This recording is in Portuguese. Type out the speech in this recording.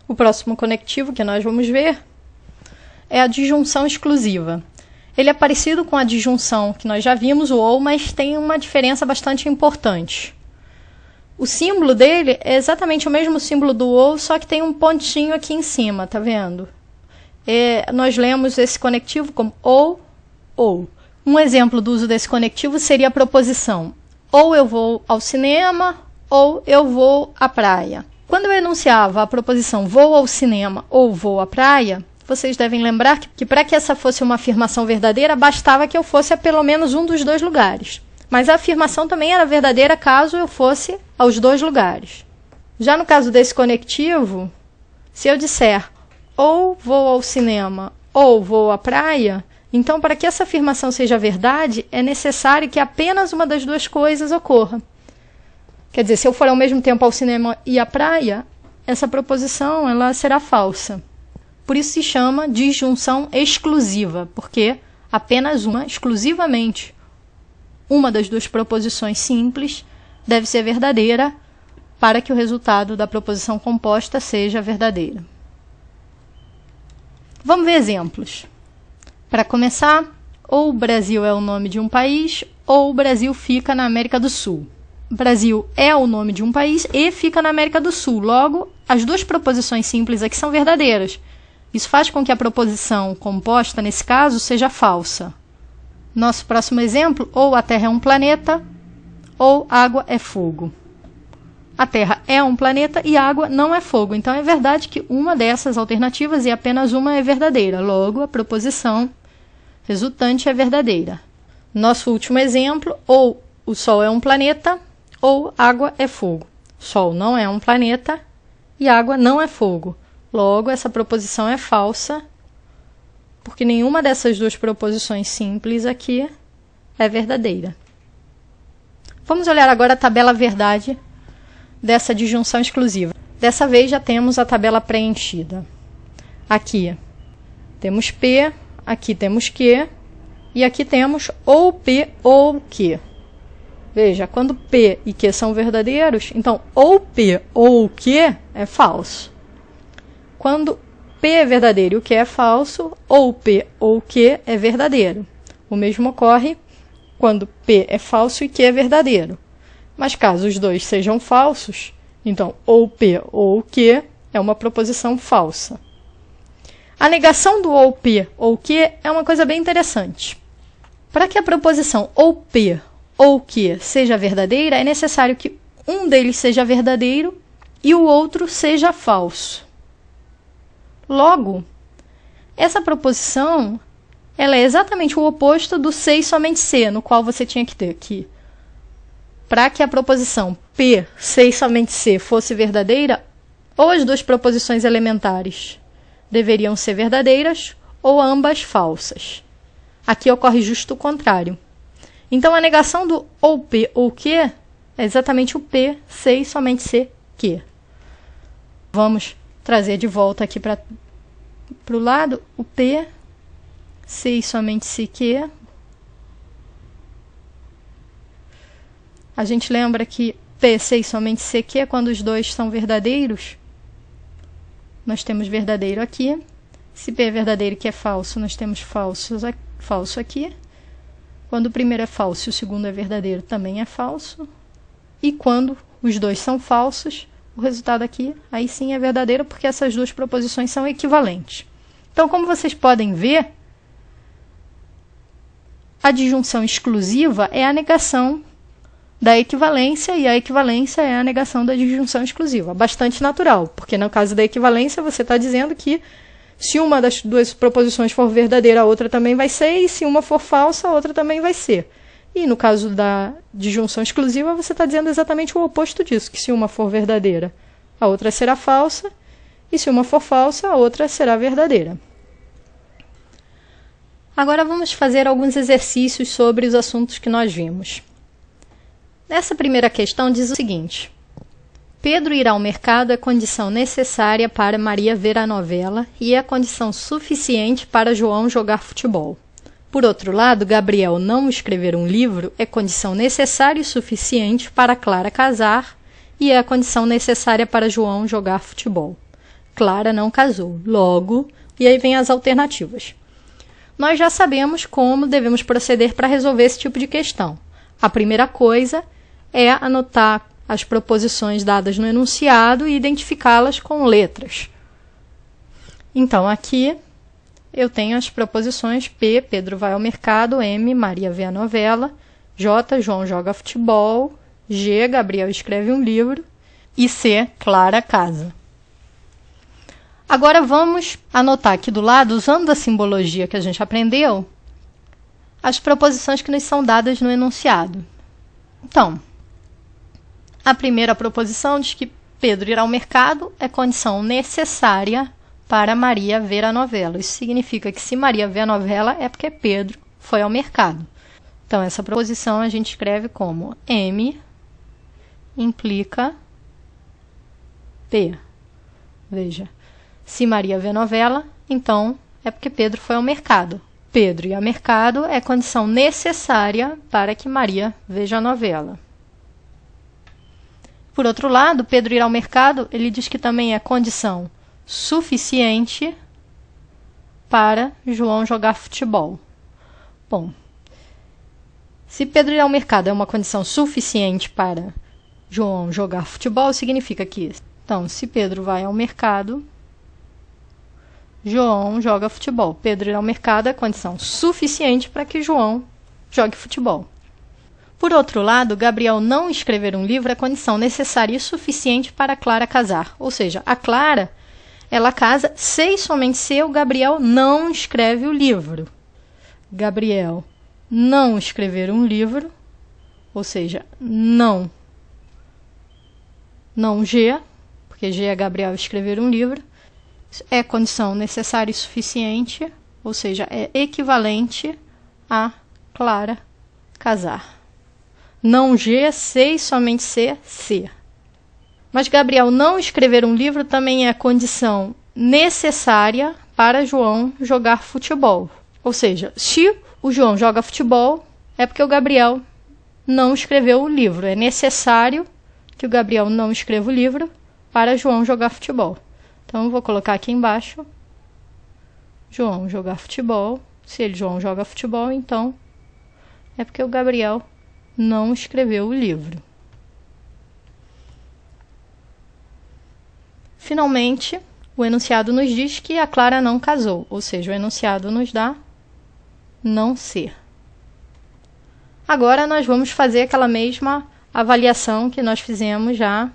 O próximo conectivo que nós vamos ver é a disjunção exclusiva. Ele é parecido com a disjunção que nós já vimos, o ou, mas tem uma diferença bastante importante. O símbolo dele é exatamente o mesmo símbolo do ou, só que tem um pontinho aqui em cima, tá vendo? Nós lemos esse conectivo como ou. Um exemplo do uso desse conectivo seria a proposição ou eu vou ao cinema ou eu vou à praia. Quando eu enunciava a proposição vou ao cinema ou vou à praia, vocês devem lembrar que para que essa fosse uma afirmação verdadeira, bastava que eu fosse a pelo menos um dos dois lugares. Mas a afirmação também era verdadeira caso eu fosse aos dois lugares. Já no caso desse conectivo, se eu disser ou vou ao cinema ou vou à praia, então para que essa afirmação seja verdade, é necessário que apenas uma das duas coisas ocorra. Quer dizer, se eu for ao mesmo tempo ao cinema e à praia, essa proposição ela será falsa. Por isso se chama disjunção exclusiva, porque apenas exclusivamente, uma das duas proposições simples deve ser verdadeira para que o resultado da proposição composta seja verdadeiro. Vamos ver exemplos. Para começar, ou o Brasil é o nome de um país, ou o Brasil fica na América do Sul. Brasil é o nome de um país e fica na América do Sul. Logo, as duas proposições simples aqui são verdadeiras. Isso faz com que a proposição composta, nesse caso, seja falsa. Nosso próximo exemplo, ou a Terra é um planeta, ou água é fogo. A Terra é um planeta e água não é fogo. Então, é verdade que uma dessas alternativas e apenas uma é verdadeira. Logo, a proposição resultante é verdadeira. Nosso último exemplo, ou o Sol é um planeta, ou água é fogo. Sol não é um planeta e água não é fogo. Logo, essa proposição é falsa, porque nenhuma dessas duas proposições simples aqui é verdadeira. Vamos olhar agora a tabela verdade dessa disjunção exclusiva. Dessa vez já temos a tabela preenchida. Aqui temos P, aqui temos Q, e aqui temos ou P ou Q. Veja, quando P e Q são verdadeiros, então ou P ou Q é falso. Quando P é verdadeiro e o Q é falso, ou P ou Q é verdadeiro. O mesmo ocorre quando P é falso e Q é verdadeiro. Mas caso os dois sejam falsos, então ou P ou Q é uma proposição falsa. A negação do ou P ou Q é uma coisa bem interessante. Para que a proposição ou P ou Q seja verdadeira, é necessário que um deles seja verdadeiro e o outro seja falso. Logo, essa proposição ela é exatamente o oposto do C e somente C, no qual você tinha que ter aqui. Para que a proposição P, C e somente C fosse verdadeira, ou as duas proposições elementares deveriam ser verdadeiras, ou ambas falsas. Aqui ocorre justo o contrário. Então, a negação do ou P ou Q é exatamente o P, C e somente C, Q. Vamos trazer de volta aqui para o lado o P, C e somente C, Q. A gente lembra que P, C e somente C, Q, quando os dois são verdadeiros, nós temos verdadeiro aqui. Se P é verdadeiro e Q é falso, nós temos falso aqui. Quando o primeiro é falso e o segundo é verdadeiro, também é falso. E quando os dois são falsos, o resultado aqui, aí sim é verdadeiro, porque essas duas proposições são equivalentes. Então, como vocês podem ver, a disjunção exclusiva é a negação da equivalência, e a equivalência é a negação da disjunção exclusiva. Bastante natural, porque no caso da equivalência, você está dizendo que se uma das duas proposições for verdadeira, a outra também vai ser, e se uma for falsa, a outra também vai ser. E no caso da disjunção exclusiva, você está dizendo exatamente o oposto disso, que se uma for verdadeira, a outra será falsa, e se uma for falsa, a outra será verdadeira. Agora vamos fazer alguns exercícios sobre os assuntos que nós vimos. Nessa primeira questão diz o seguinte: Pedro ir ao mercado é condição necessária para Maria ver a novela e é condição suficiente para João jogar futebol. Por outro lado, Gabriel não escrever um livro é condição necessária e suficiente para Clara casar e é a condição necessária para João jogar futebol. Clara não casou. Logo, e aí vem as alternativas. Nós já sabemos como devemos proceder para resolver esse tipo de questão. A primeira coisa é anotar as proposições dadas no enunciado e identificá-las com letras. Então, aqui eu tenho as proposições P, Pedro vai ao mercado, M, Maria vê a novela, J, João joga futebol, G, Gabriel escreve um livro e C, Clara casa. Agora vamos anotar aqui do lado, usando a simbologia que a gente aprendeu, as proposições que nos são dadas no enunciado. Então, a primeira proposição diz que Pedro ir ao mercado é condição necessária para Maria ver a novela. Isso significa que se Maria vê a novela é porque Pedro foi ao mercado. Então, essa proposição a gente escreve como M implica P. Veja, se Maria vê a novela, então é porque Pedro foi ao mercado. Pedro ir ao mercado é condição necessária para que Maria veja a novela. Por outro lado, Pedro ir ao mercado, ele diz que também é condição suficiente para João jogar futebol. Bom, se Pedro ir ao mercado é uma condição suficiente para João jogar futebol, significa que, então, se Pedro vai ao mercado, João joga futebol. Pedro ir ao mercado é condição suficiente para que João jogue futebol. Por outro lado, Gabriel não escrever um livro é condição necessária e suficiente para Clara casar. Ou seja, a Clara, ela casa se e somente se o Gabriel não escreve o livro. Gabriel não escrever um livro, ou seja, não G, porque G é Gabriel escrever um livro, é condição necessária e suficiente, ou seja, é equivalente a Clara casar. Não G, C e somente C, C. Mas Gabriel não escrever um livro também é condição necessária para João jogar futebol. Ou seja, se o João joga futebol, é porque o Gabriel não escreveu o livro. É necessário que o Gabriel não escreva o livro para João jogar futebol. Então, eu vou colocar aqui embaixo, João jogar futebol. Se João joga futebol, então é porque o Gabriel não escreveu o livro. Finalmente, o enunciado nos diz que a Clara não casou, ou seja, o enunciado nos dá não ser. Agora, nós vamos fazer aquela mesma avaliação que nós fizemos já